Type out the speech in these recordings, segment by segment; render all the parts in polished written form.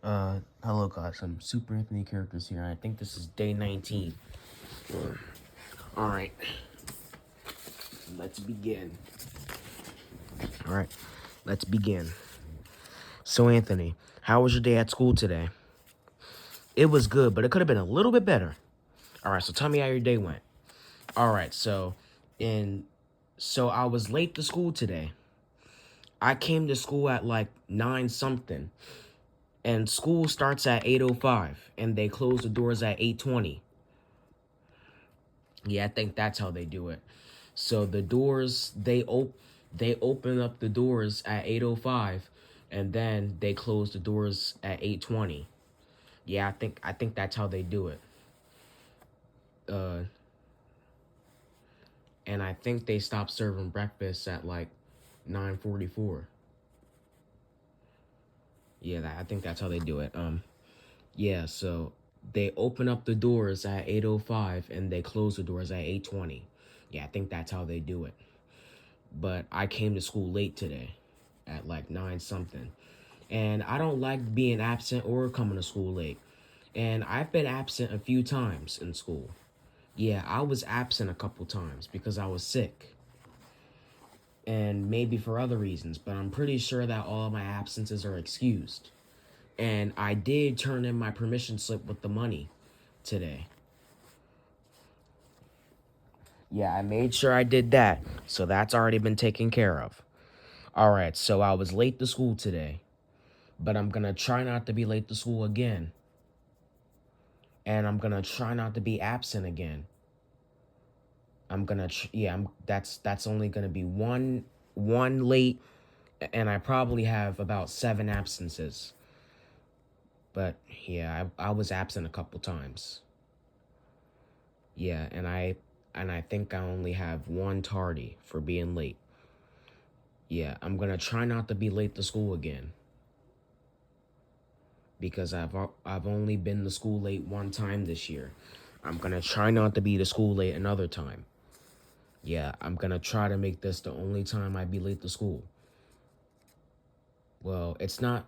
Hello guys, I'm Super Anthony Characters here, and I think this is day 19. Alright, let's begin. Alright, let's begin. So Anthony, how was your day at school today? It was good, but it could have been a little bit better. Alright, so tell me how your day went. Alright, so I was late to school today. I came to school at like 9 something. And school starts at 8:05, and they close the doors at 8:20. Yeah, I think that's how they do it. So the doors they open up the doors at 8:05, and then they close the doors at 8:20. Yeah, I think that's how they do it. Uh, and I think they stop serving breakfast at like 9:44. Yeah, I think that's how they do it. Yeah, so they open up the doors at 8:05 and they close the doors at 8:20. Yeah, I think that's how they do it. But I came to school late today at like 9 something. And I don't like being absent or coming to school late. And I've been absent a few times in school. Yeah, I was absent a couple times because I was sick. And maybe for other reasons, but I'm pretty sure that all of my absences are excused. And I did turn in my permission slip with the money today. Yeah, I made sure I did that. So that's already been taken care of. Alright, so I was late to school today. But I'm gonna try not to be late to school again. And I'm gonna try not to be absent again. That's only gonna be one late, and I probably have about 7 absences. But yeah, I was absent a couple times. Yeah, and I think I only have one tardy for being late. Yeah, I'm gonna try not to be late to school again. Because I've only been to school late one time this year. I'm gonna try not to be to school late another time. Yeah, I'm gonna try to make this the only time I be late to school. Well,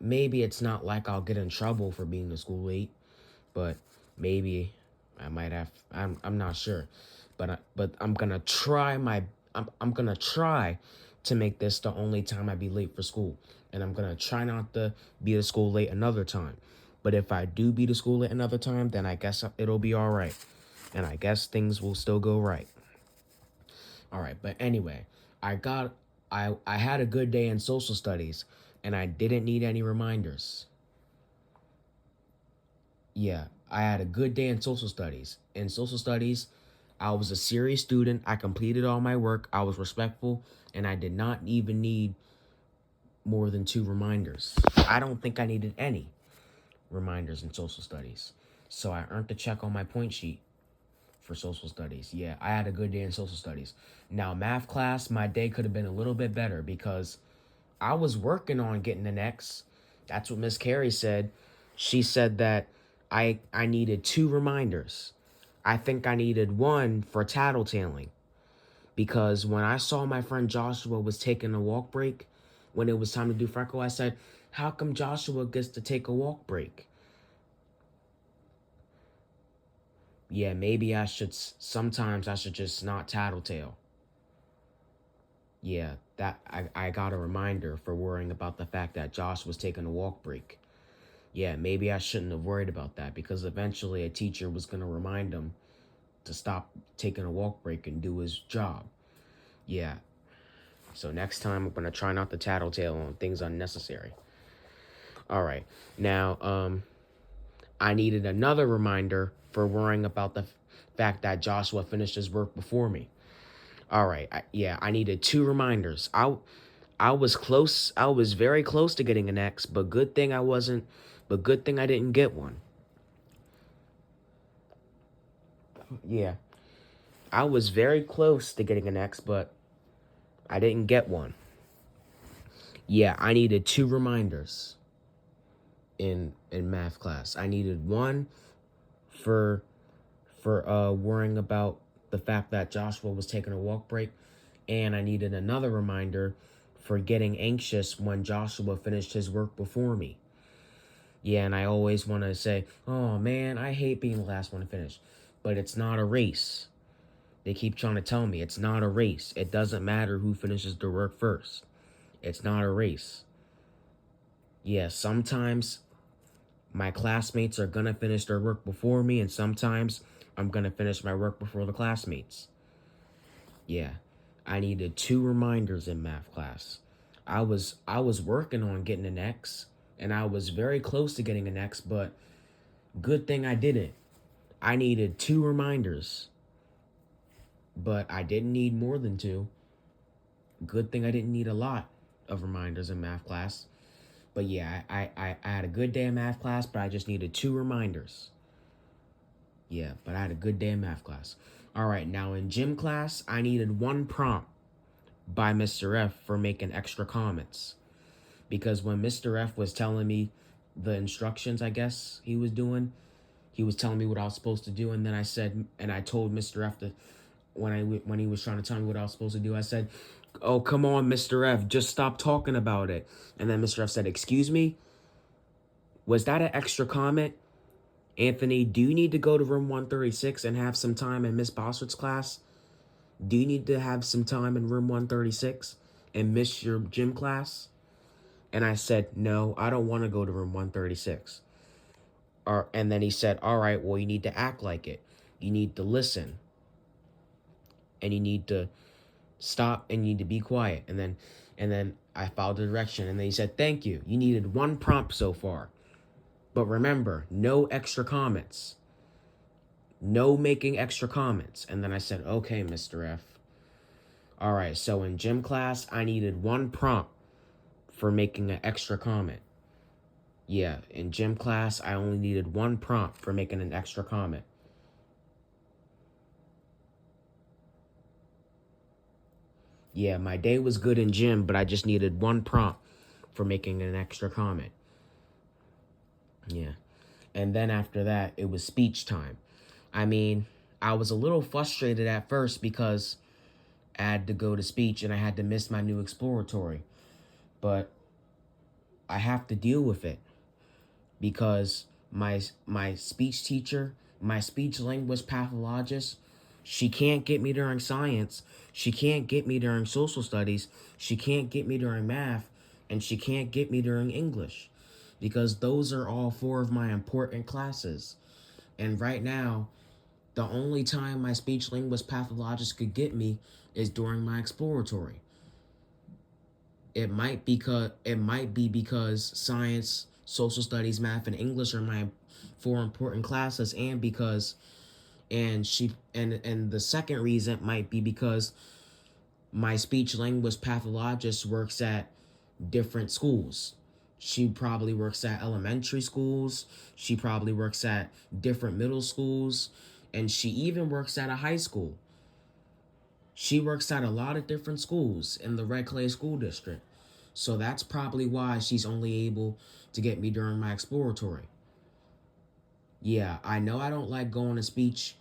maybe it's not like I'll get in trouble for being to school late, but maybe I might have. I'm not sure, but I'm gonna try to make this the only time I be late for school, and I'm gonna try not to be to school late another time. But if I do be to school late another time, then I guess it'll be all right, and I guess things will still go right. All right, but anyway, I had a good day in social studies, and I didn't need any reminders. Yeah, I had a good day in social studies. In social studies, I was a serious student. I completed all my work. I was respectful, and I did not even need more than 2 reminders. I don't think I needed any reminders in social studies. So I earned a check on my point sheet for social studies. Yeah, I had a good day in social studies. Now, math class, my day could have been a little bit better because I was working on getting an X. That's what Miss Carey said. She said that I needed 2 reminders. I think I needed one for tattletaling because when I saw my friend Joshua was taking a walk break when it was time to do freckle, I said, "How come Joshua gets to take a walk break?" Yeah, maybe sometimes I should just not tattletale. Yeah, I got a reminder for worrying about the fact that Josh was taking a walk break. Yeah, maybe I shouldn't have worried about that because eventually a teacher was going to remind him to stop taking a walk break and do his job. Yeah, so next time I'm going to try not to tattletale on things unnecessary. All right, now, I needed another reminder for worrying about the fact that Joshua finished his work before me. All right, I needed 2 reminders. I was close. I was very close to getting an X, but good thing I wasn't. But good thing I didn't get one. Yeah, I was very close to getting an X, but I didn't get one. Yeah, I needed 2 reminders in math class. I needed one for worrying about the fact that Joshua was taking a walk break, and I needed another reminder for getting anxious when Joshua finished his work before me. Yeah, and I always want to say, oh man, I hate being the last one to finish. But it's not a race. They keep trying to tell me it's not a race. It doesn't matter who finishes the work first. It's not a race. Yeah, sometimes my classmates are going to finish their work before me, and sometimes I'm going to finish my work before the classmates. Yeah, I needed 2 reminders in math class. I was working on getting an X, and I was very close to getting an X, but good thing I didn't. I needed 2 reminders, but I didn't need more than 2. Good thing I didn't need a lot of reminders in math class. But yeah, I had a good day in math class, but I just needed 2 reminders. Yeah, but I had a good day in math class. All right, now in gym class, I needed 1 prompt by Mr. F for making extra comments. Because when Mr. F was telling me the instructions, I guess he was doing, he was telling me what I was supposed to do, and then I told Mr. F to, when he was trying to tell me what I was supposed to do, I said, "Oh, come on, Mr. F, just stop talking about it." And then Mr. F said, "Excuse me, was that an extra comment? Anthony, do you need to go to room 136 and have some time in Miss Bossard's class? Do you need to have some time in room 136 and miss your gym class?" And I said, "No, I don't want to go to room 136. And then he said, "All right, well, you need to act like it. You need to listen. And you need to stop and you need to be quiet." And then I followed the direction. And then he said, "Thank you. You needed 1 prompt so far. But remember, no extra comments. No making extra comments." And then I said, "Okay, Mr. F. All right, so in gym class, I needed 1 prompt for making an extra comment. Yeah, in gym class, I only needed 1 prompt for making an extra comment." Yeah, my day was good in gym, but I just needed 1 prompt for making an extra comment. Yeah. And then after that, it was speech time. I mean, I was a little frustrated at first because I had to go to speech and I had to miss my new exploratory. But I have to deal with it because my speech teacher, my speech language pathologist, she can't get me during science, she can't get me during social studies, she can't get me during math, and she can't get me during English because those are all 4 of my important classes. And right now, the only time my speech linguist pathologist could get me is during my exploratory. It might be because science, social studies, math, and English are my 4 important classes, and because and she and the second reason might be because my speech language pathologist works at different schools. She probably works at elementary schools, she probably works at different middle schools, and she even works at a high school. She works at a lot of different schools in the Red Clay School District. So that's probably why she's only able to get me during my exploratory. Yeah, I know I don't like going to speech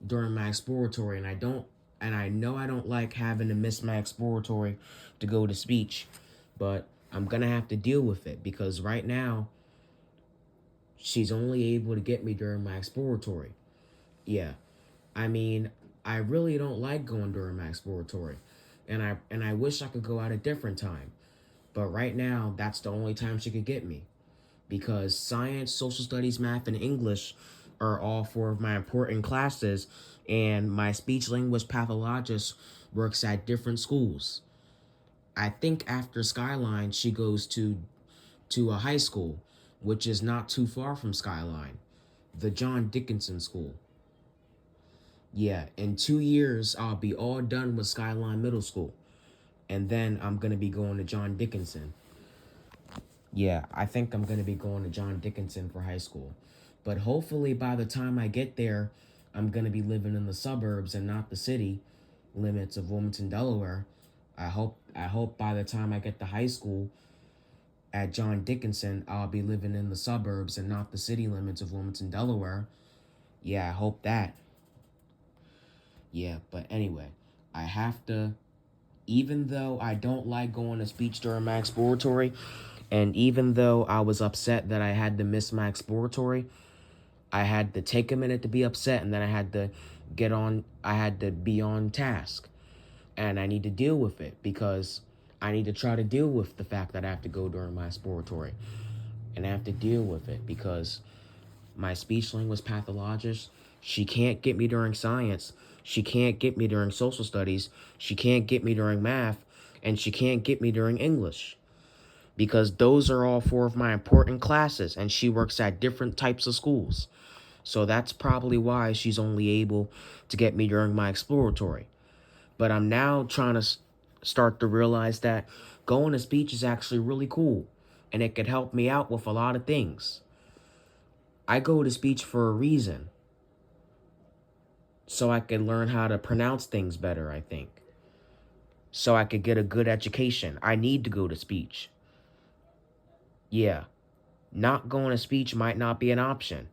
during my exploratory, and I know I don't like having to miss my exploratory to go to speech, but I'm gonna have to deal with it because right now she's only able to get me during my exploratory. Yeah. I mean, I really don't like going during my exploratory. And I wish I could go at a different time. But right now, that's the only time she could get me. Because science, social studies, math, and English are all 4 of my important classes, and my speech language pathologist works at different schools. I think after Skyline, she goes to a high school, which is not too far from Skyline, the John Dickinson School. Yeah, in 2 years, I'll be all done with Skyline Middle School. And then I'm going to be going to John Dickinson. Yeah, I think I'm going to be going to John Dickinson for high school. But hopefully by the time I get there, I'm going to be living in the suburbs and not the city limits of Wilmington, Delaware. I hope by the time I get to high school at John Dickinson, I'll be living in the suburbs and not the city limits of Wilmington, Delaware. Yeah, I hope that. Yeah, but anyway, I have to, even though I don't like going to speech during my exploratory, And even though I was upset that I had to miss my exploratory, I had to take a minute to be upset, and then I had to be on task. And I need to deal with it because I need to try to deal with the fact that I have to go during my exploratory. And I have to deal with it because my speech language pathologist, she can't get me during science. She can't get me during social studies. She can't get me during math. And she can't get me during English because those are all four of my important classes, and she works at different types of schools. So that's probably why she's only able to get me during my exploratory. But I'm now trying to start to realize that going to speech is actually really cool, and it could help me out with a lot of things. I go to speech for a reason, so I can learn how to pronounce things better, I think. So I could get a good education. I need to go to speech. Yeah, not going to speech might not be an option.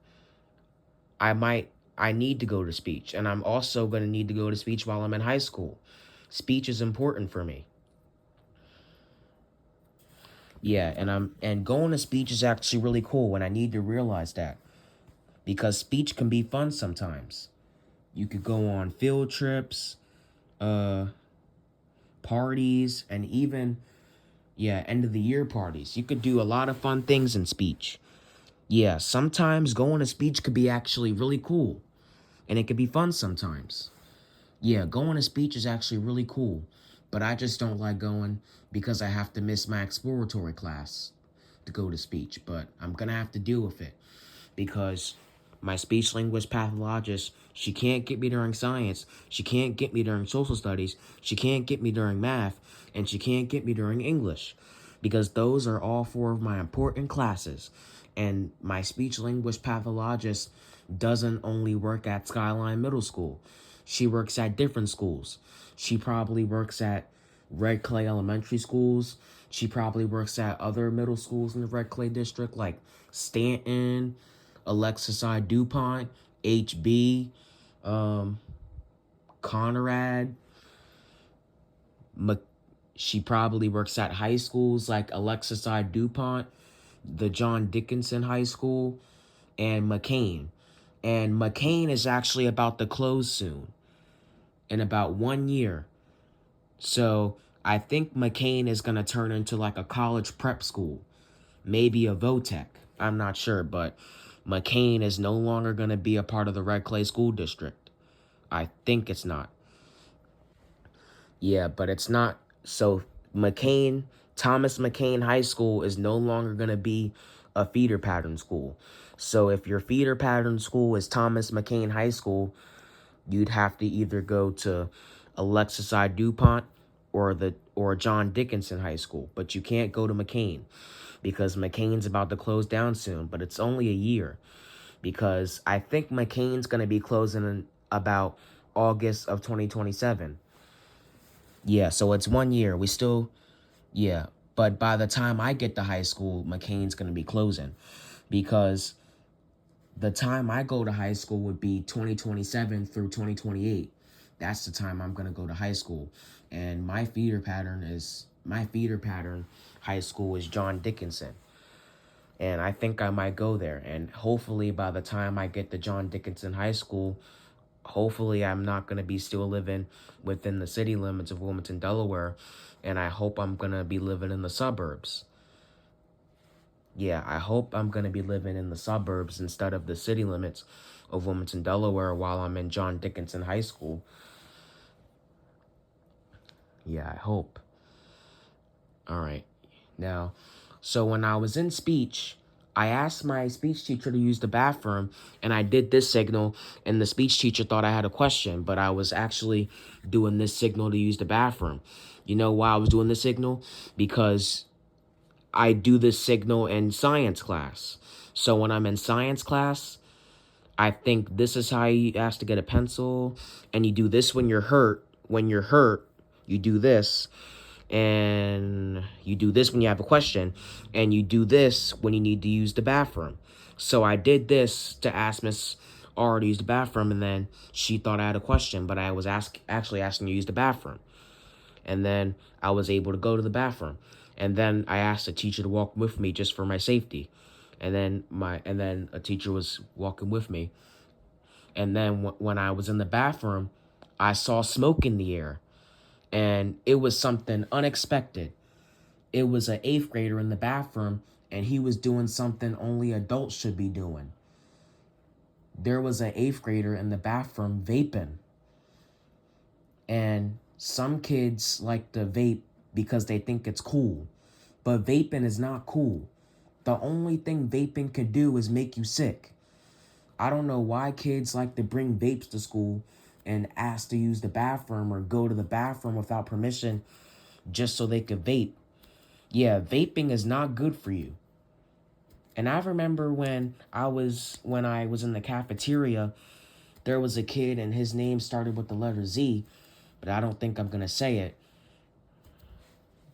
I need to go to speech, and I'm also going to need to go to speech while I'm in high school. Speech is important for me. Yeah, and going to speech is actually really cool, and I need to realize that because speech can be fun sometimes. You could go on field trips, uh parties, and even end of the year parties. You could do a lot of fun things in speech. Yeah, sometimes going to speech could be actually really cool, and it could be fun sometimes. Yeah, going to speech is actually really cool, but I just don't like going because I have to miss my exploratory class to go to speech, but I'm gonna have to deal with it because my speech language pathologist, she can't get me during science, she can't get me during social studies, she can't get me during math, and she can't get me during English because those are all four of my important classes. And my speech language pathologist doesn't only work at Skyline Middle School. She works at different schools. She probably works at Red Clay Elementary Schools. She probably works at other middle schools in the Red Clay district like Stanton, Alexis I. DuPont, HB, um, Conrad. She probably works at high schools like Alexis I. DuPont, the John Dickinson High School, and McCain. And McCain is actually about to close soon, in about 1 year. So I think McCain is going to turn into like a college prep school, maybe a VOTEC. I'm not sure, but McCain is no longer going to be a part of the Red Clay School District. I think it's not. Yeah, but it's not. So McCain, Thomas McCain High School is no longer going to be a feeder pattern school. So if your feeder pattern school is Thomas McCain High School, you'd have to either go to Alexis I. DuPont or John Dickinson High School, but you can't go to McCain because McCain's about to close down soon, but it's only a year because I think McCain's going to be closing in about August of 2027. Yeah, so it's 1 year. Yeah, but by the time I get to high school, McCain's going to be closing because the time I go to high school would be 2027 through 2028. That's the time I'm going to go to high school. And my feeder pattern high school is John Dickinson. And I think I might go there. And hopefully by the time I get to John Dickinson High School, hopefully I'm not going to be still living within the city limits of Wilmington, Delaware. And I hope I'm going to be living in the suburbs. Yeah, I hope I'm going to be living in the suburbs instead of the city limits of Wilmington, Delaware while I'm in John Dickinson High School. Yeah, I hope. All right. Now, so when I was in speech, I asked my speech teacher to use the bathroom, and I did this signal, and the speech teacher thought I had a question, but I was actually doing this signal to use the bathroom. You know why I was doing this signal? Because I do this signal in science class. So when I'm in science class, I think this is how you ask to get a pencil, and you do this when you're hurt. When you're hurt, you do this, and you do this when you have a question, and you do this when you need to use the bathroom. So I did this to ask Miss R to use the bathroom, and then she thought I had a question, but I was actually asking to use the bathroom. And then I was able to go to the bathroom. And then I asked the teacher to walk with me just for my safety. And then a teacher was walking with me. And then when I was in the bathroom, I saw smoke in the air, and it was something unexpected. It was an eighth grader in the bathroom, and he was doing something only adults should be doing. There was an eighth grader in the bathroom vaping. And some kids like to vape because they think it's cool. But vaping is not cool. The only thing vaping can do is make you sick. I don't know why kids like to bring vapes to school and ask to use the bathroom or go to the bathroom without permission just so they could vape. Yeah, vaping is not good for you. And I remember when I was in the cafeteria, there was a kid and his name started with the letter Z, but I don't think I'm going to say it.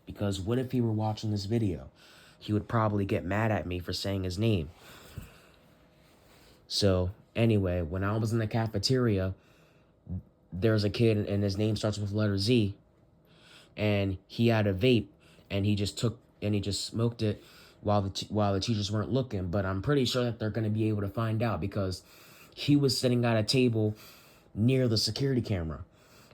Because what if he were watching this video? He would probably get mad at me for saying his name. So, anyway, when I was in the cafeteria, there's a kid and his name starts with the letter Z. And he had a vape, and he just smoked it while the teachers weren't looking. But I'm pretty sure that they're going to be able to find out because he was sitting at a table near the security camera.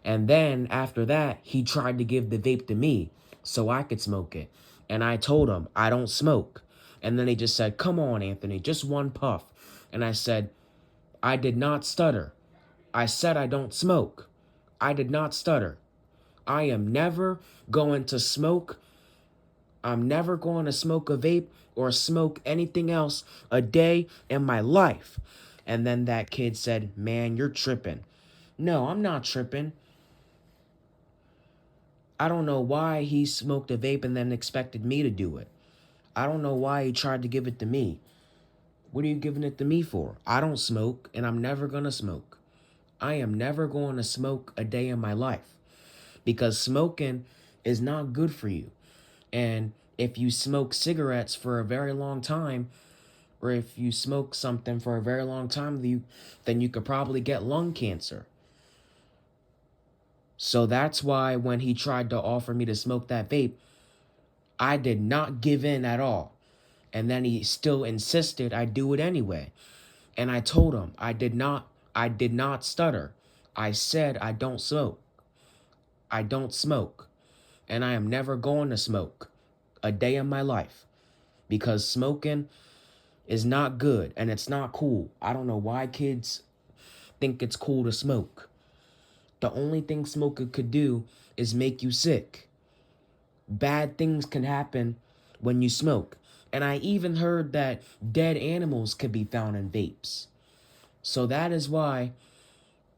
And then after that, he tried to give the vape to me so I could smoke it. And I told him, I don't smoke. And then he just said, come on, Anthony, just one puff. And I said, I did not stutter. I said I don't smoke. I did not stutter. I am never going to smoke. I'm never going to smoke a vape or smoke anything else a day in my life. And then that kid said, man, you're tripping. No, I'm not tripping. I don't know why he smoked a vape and then expected me to do it. I don't know why he tried to give it to me. What are you giving it to me for? I don't smoke, and I'm never going to smoke. I am never going to smoke a day in my life because smoking is not good for you. And if you smoke cigarettes for a very long time, or if you smoke something for a very long time, then you could probably get lung cancer. So that's why when he tried to offer me to smoke that vape, I did not give in at all. And then he still insisted I do it anyway. And I told him I did not stutter. I said I don't smoke. I don't smoke. And I am never going to smoke a day in my life because smoking is not good and it's not cool. I don't know why kids think it's cool to smoke. The only thing smoking could do is make you sick. Bad things can happen when you smoke. And I even heard that dead animals could be found in vapes. So that is why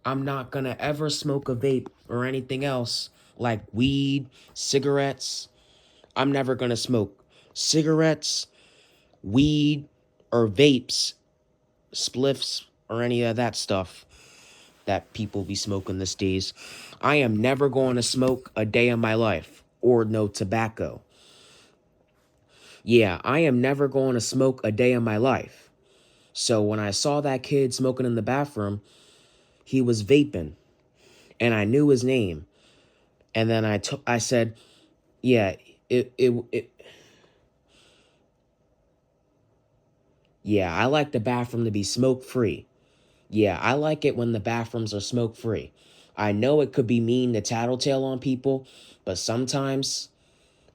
I'm not going to ever smoke a vape or anything else like weed, cigarettes. I'm never going to smoke cigarettes, weed, or vapes, spliffs, or any of that stuff that people be smoking these days. I am never going to smoke a day in my life or no tobacco. Yeah, I am never going to smoke a day in my life. So when I saw that kid smoking in the bathroom, he was vaping, and I knew his name. And then I said, yeah, yeah, I like the bathroom to be smoke free. Yeah, I like it when the bathrooms are smoke free. I know it could be mean to tattletale on people, but sometimes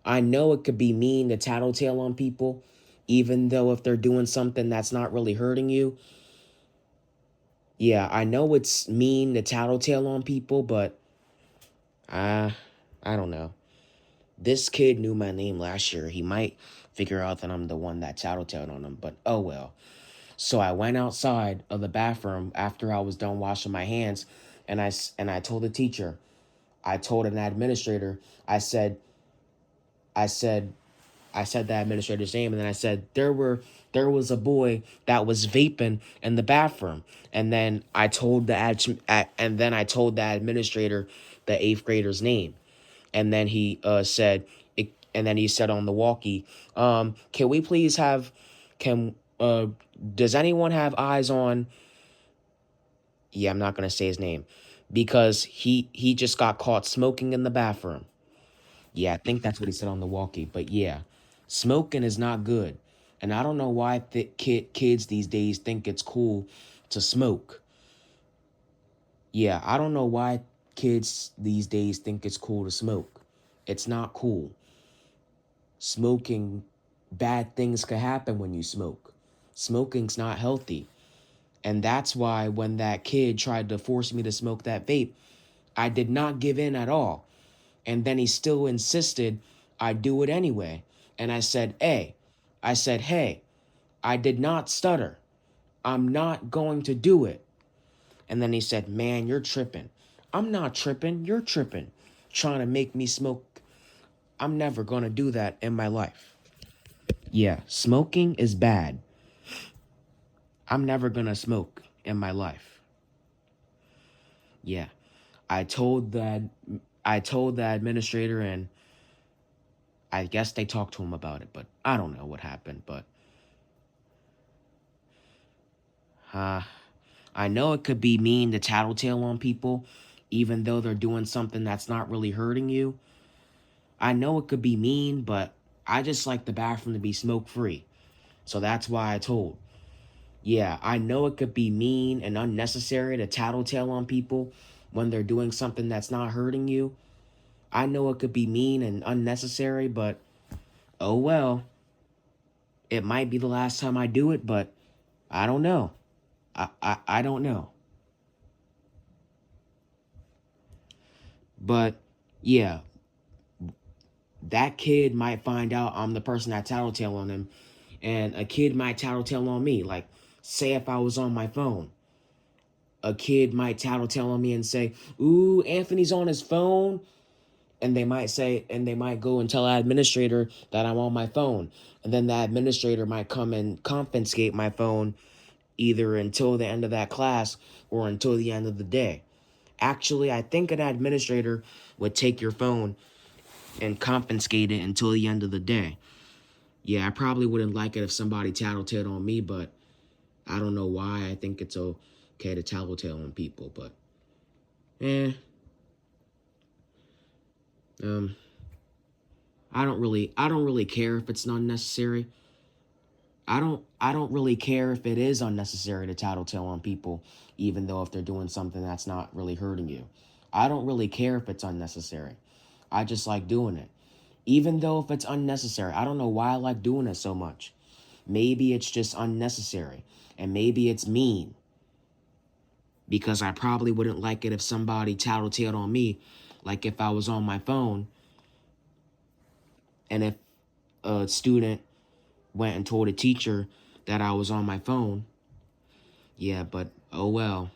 I know it could be mean to tattletale on people, even though if they're doing something that's not really hurting you. Yeah, I know it's mean to tattletale on people, but I don't know. This kid knew my name last year. He might figure out that I'm the one that tattletaled on him, but oh well. So I went outside of the bathroom after I was done washing my hands, and I told the teacher, I told an administrator, I said I said the administrator's name, and then I said there was a boy that was vaping in the bathroom, and then I told I told the administrator the eighth grader's name, and then he said it, and then he said on the walkie, can we please have can does anyone have eyes on? Yeah, I'm not gonna say his name because he just got caught smoking in the bathroom. Yeah, I think that's what he said on the walkie. But yeah, smoking is not good. And I don't know why kids these days think it's cool to smoke. Yeah, I don't know why kids these days think it's cool to smoke. It's not cool. Smoking, bad things could happen when you smoke. Smoking's not healthy. And that's why when that kid tried to force me to smoke that vape, I did not give in at all. And then he still insisted I do it anyway. And I said, hey, I did not stutter. I'm not going to do it. And then he said, man, you're tripping. I'm not tripping. You're tripping. Trying to make me smoke. I'm never going to do that in my life. Yeah, smoking is bad. I'm never going to smoke in my life. Yeah. I told that I told the administrator, and I guess they talked to him about it, but I don't know what happened, but uh I know it could be mean to tattletale on people even though they're doing something that's not really hurting you. I know it could be mean, but I just like the bathroom to be smoke free. So that's why I told. Yeah, I know it could be mean and unnecessary to tattletale on people when they're doing something that's not hurting you. I know it could be mean and unnecessary, but oh well. It might be the last time I do it, but I don't know. I don't know. But yeah, that kid might find out I'm the person that tattletale on him, and a kid might tattletale on me. Like, say if I was on my phone, a kid might tattletale on me and say, "Ooh, Anthony's on his phone," and they might go and tell the administrator that I'm on my phone, and then the administrator might come and confiscate my phone either until the end of that class or until the end of the day. Actually, I think an administrator would take your phone and confiscate it until the end of the day. Yeah, I probably wouldn't like it if somebody tattletaled on me, but I don't know why I think it's okay to tattletale on people. But eh, um, I don't really care if it's unnecessary. I don't really care if it is unnecessary to tattletale on people, even though if they're doing something that's not really hurting you. I don't really care if it's unnecessary. I just like doing it. Even though if it's unnecessary, I don't know why I like doing it so much. Maybe it's just unnecessary. And maybe it's mean. Because I probably wouldn't like it if somebody tattletaled on me. Like if I was on my phone and if a student went and told a teacher that I was on my phone. Yeah, but oh well.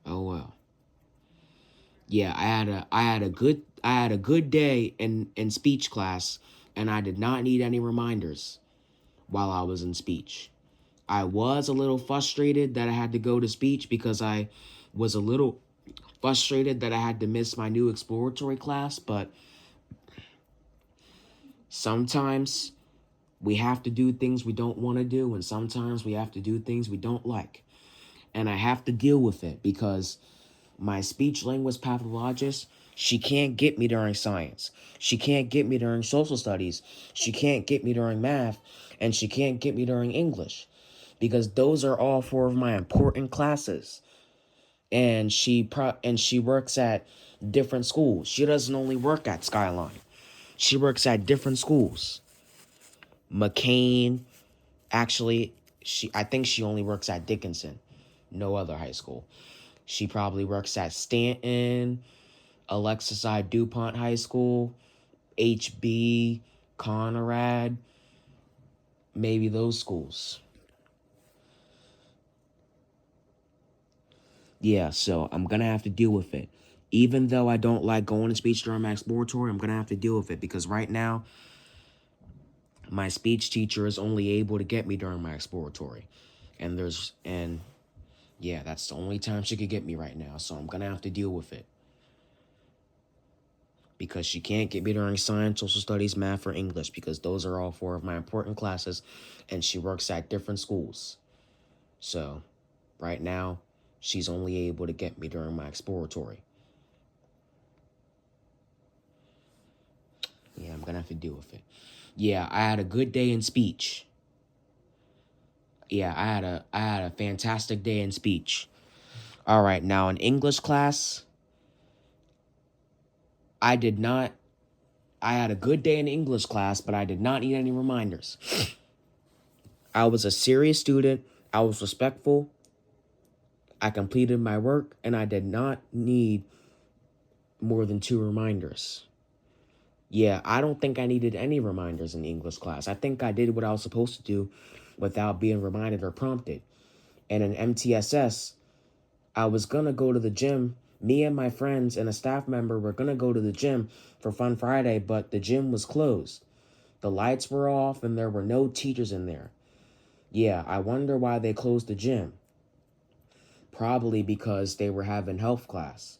Oh well. Yeah, I had a good day in speech class, and I did not need any reminders while I was in speech. I was a little frustrated that I had to go to speech because I was a little frustrated that I had to miss my new exploratory class, but sometimes we have to do things we don't want to do, and sometimes we have to do things we don't like. And I have to deal with it because my speech language pathologist, she can't get me during science. She can't get me during social studies. She can't get me during math. And she can't get me during English because those are all four of my important classes. And she works at different schools. She doesn't only work at Skyline. She works at different schools. McCain, actually, I think she only works at Dickinson, no other high school. She probably works at Stanton, Alexis I. DuPont High School, HB, Conrad, maybe those schools. Yeah, so I'm gonna have to deal with it. Even though I don't like going to speech during my exploratory, I'm gonna have to deal with it because right now, my speech teacher is only able to get me during my exploratory. And yeah, that's the only time she could get me right now. So I'm gonna have to deal with it. Because she can't get me during science, social studies, math, or English because those are all four of my important classes and she works at different schools. So, right now, she's only able to get me during my exploratory. I'm gonna have to deal with it. Yeah, I had a good day in speech. Yeah, I had a fantastic day in speech. All right, now in English class, I did not I had a good day in English class, but I did not need any reminders. I was a serious student, I was respectful, I completed my work, and I did not need more than 2 reminders. Yeah, I don't think I needed any reminders in English class. I think I did what I was supposed to do without being reminded or prompted. And in MTSS, I was gonna go to the gym. Me and my friends and a staff member were gonna go to the gym for Fun Friday, but the gym was closed. The lights were off and there were no teachers in there. Yeah, I wonder why they closed the gym. Probably because they were having health class.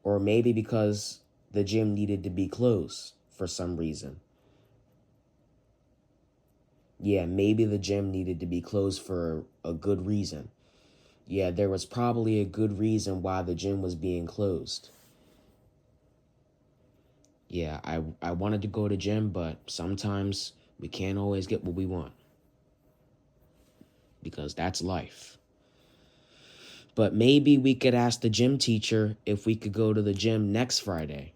Or maybe because the gym needed to be closed for some reason. Yeah, maybe the gym needed to be closed for a good reason. Yeah, there was probably a good reason why the gym was being closed. Yeah, I wanted to go to gym, but sometimes we can't always get what we want because that's life. But maybe we could ask the gym teacher if we could go to the gym next Friday.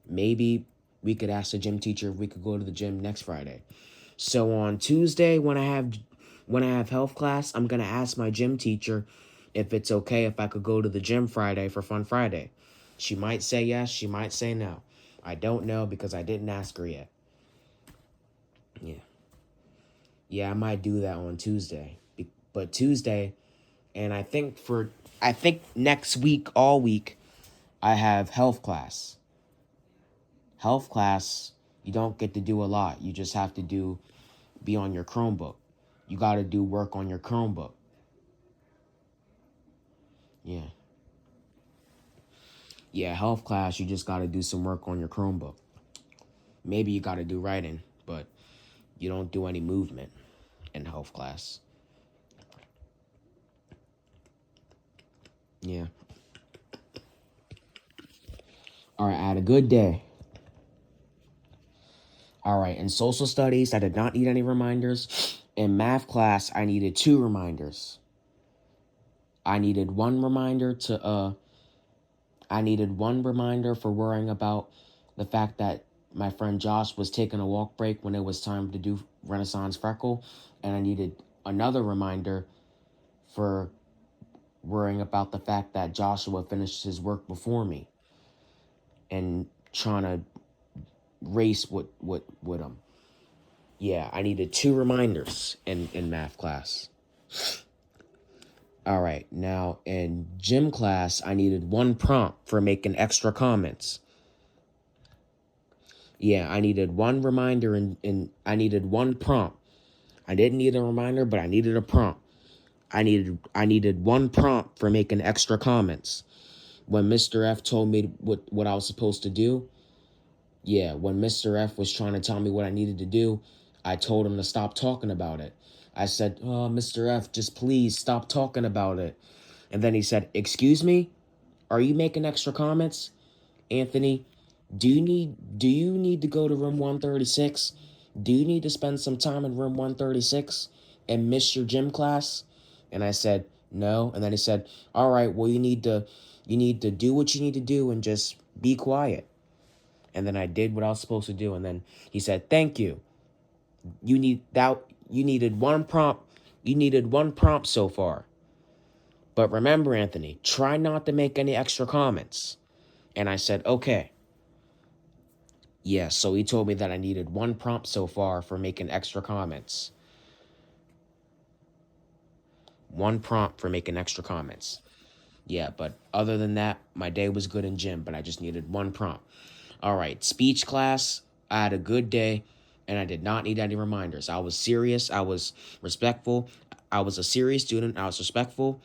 Maybe we could ask the gym teacher if we could go to the gym next Friday. So on Tuesday when I have health class, I'm going to ask my gym teacher if it's okay if I could go to the gym Friday for Fun Friday. She might say yes, she might say no. I don't know because I didn't ask her yet. Yeah. Yeah, I might do that on Tuesday. But Tuesday, and I think next week, all week, I have health class. Health class, you don't get to do a lot. You just have to be on your Chromebook. You got to do work on your Chromebook. Yeah. Yeah, health class, you just got to do some work on your Chromebook. Maybe you got to do writing, but you don't do any movement in health class. Yeah. All right, I had a good day. All right, in social studies, I did not need any reminders. In math class, I needed 2 reminders. I needed one reminder to I needed one reminder for worrying about the fact that my friend Josh was taking a walk break when it was time to do Renaissance Freckle, and I needed another reminder for worrying about the fact that Joshua finished his work before me and trying to race with him. Yeah, I needed 2 reminders in math class. All right, now in gym class, I needed one prompt for making extra comments. Yeah, I needed one reminder and I needed one prompt. I didn't need a reminder, but I needed a prompt. I needed one prompt for making extra comments. When Mr. F told me what I was supposed to do, yeah, when Mr. F was trying to tell me what I needed to do, I told him to stop talking about it. I said, "Oh, Mr. F, just please stop talking about it." And then he said, "Excuse me? Are you making extra comments? Anthony, do you need to go to room 136? Do you need to spend some time in room 136 and miss your gym class?" And I said, "No." And then he said, "All right, well you need to do what you need to do and just be quiet." And then I did what I was supposed to do, and then he said, "Thank you. You needed one prompt. You needed one prompt so far. But remember, Anthony, try not to make any extra comments." And I said, "Okay." Yeah, so he told me that I needed one prompt so far for making extra comments. One prompt for making extra comments. Yeah, but other than that, my day was good in gym, but I just needed one prompt. All right, speech class, I had a good day and I did not need any reminders. I was serious, I was respectful. I was a serious student, I was respectful.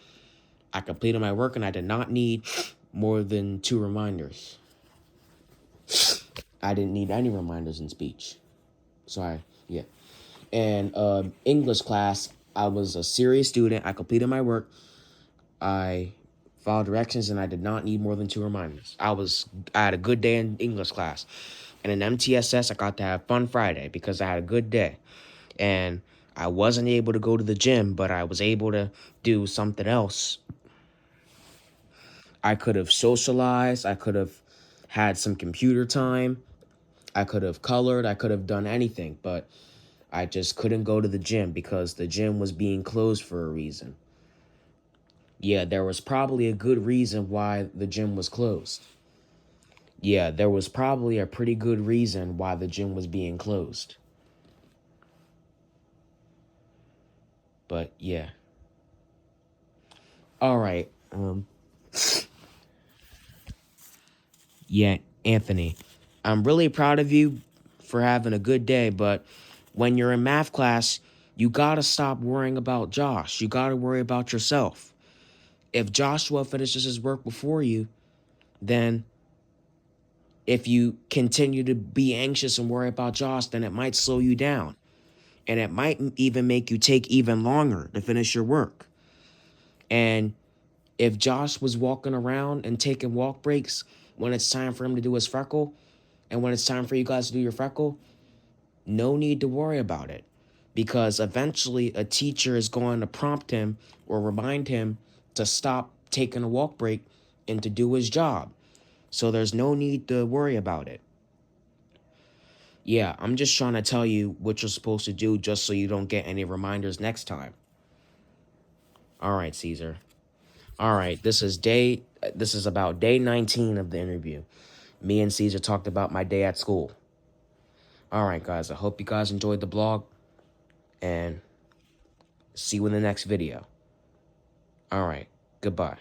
I completed my work and I did not need more than 2 reminders. I didn't need any reminders in speech. So yeah. And English class, I was a serious student. I completed my work. I followed directions, and I did not need more than 2 reminders. I had a good day in English class. And in MTSS, I got to have fun Friday because I had a good day. And I wasn't able to go to the gym, but I was able to do something else. I could have socialized. I could have had some computer time. I could have colored. I could have done anything, but I just couldn't go to the gym because the gym was being closed for a reason. Yeah, there was probably a good reason why the gym was closed. Yeah, there was probably a pretty good reason why the gym was being closed. But yeah. All right. Yeah, Anthony. I'm really proud of you for having a good day, but when you're in math class, you got to stop worrying about Josh. You got to worry about yourself. If Joshua finishes his work before you, then if you continue to be anxious and worry about Josh, then it might slow you down. And it might even make you take even longer to finish your work. And if Josh was walking around and taking walk breaks when it's time for him to do his freckle, and when it's time for you guys to do your freckle, no need to worry about it. Because eventually a teacher is going to prompt him or remind him to stop taking a walk break and to do his job. So there's no need to worry about it. Yeah, I'm just trying to tell you what you're supposed to do just so you don't get any reminders next time. All right, Cesar. All right, this is about day 19 of the interview. Me and Cesar talked about my day at school. All right, guys, I hope you guys enjoyed the blog and see you in the next video. All right, goodbye.